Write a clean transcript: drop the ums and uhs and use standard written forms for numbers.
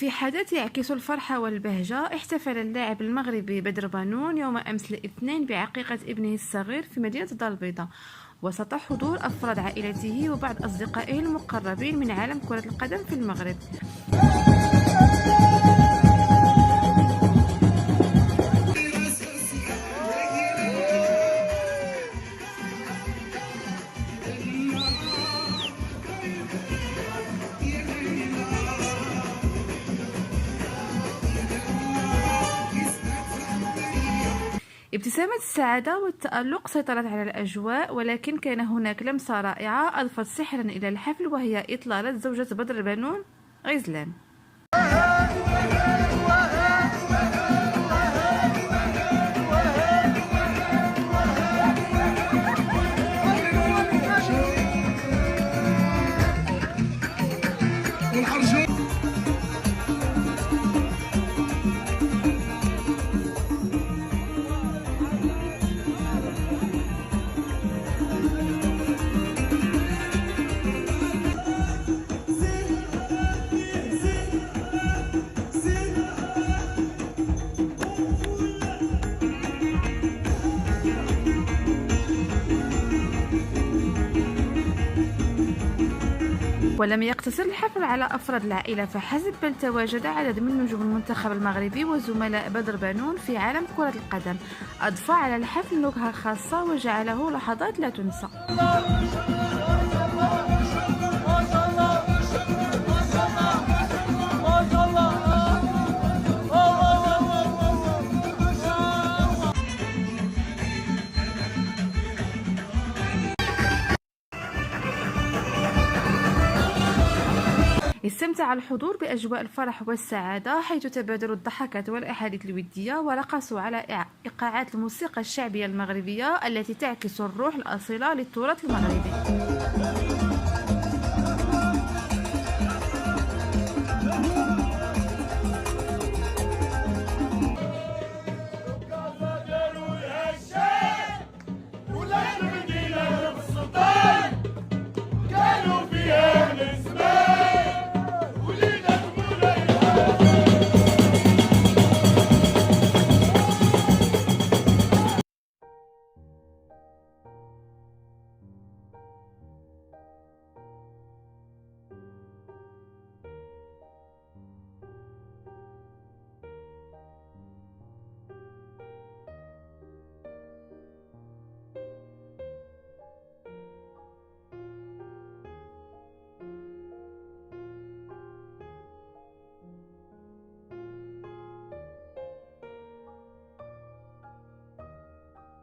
في حدث يعكس الفرحة والبهجة، احتفل اللاعب المغربي بدر بانون يوم أمس الاثنين بعقيقة ابنه الصغير في مدينة دار البيضاء وسط حضور أفراد عائلته وبعض أصدقائه المقربين من عالم كرة القدم في المغرب. ابتسامة السعادة والتألق سيطرت على الأجواء، ولكن كان هناك لمسة رائعة أضفت سحرا إلى الحفل، وهي إطلالة زوجة بدر بانون غزلان. ولم يقتصر الحفل على أفراد العائلة فحسب، بل تواجد عدد من نجوم المنتخب المغربي وزملاء بدر بانون في عالم كرة القدم، أضفى على الحفل نكهة خاصة وجعله لحظات لا تنسى. استمتع الحضور بأجواء الفرح والسعادة، حيث تبادلوا الضحكات والأحاديث الودية ورقصوا على إيقاعات الموسيقى الشعبية المغربية التي تعكس الروح الأصيلة للتراث المغربي.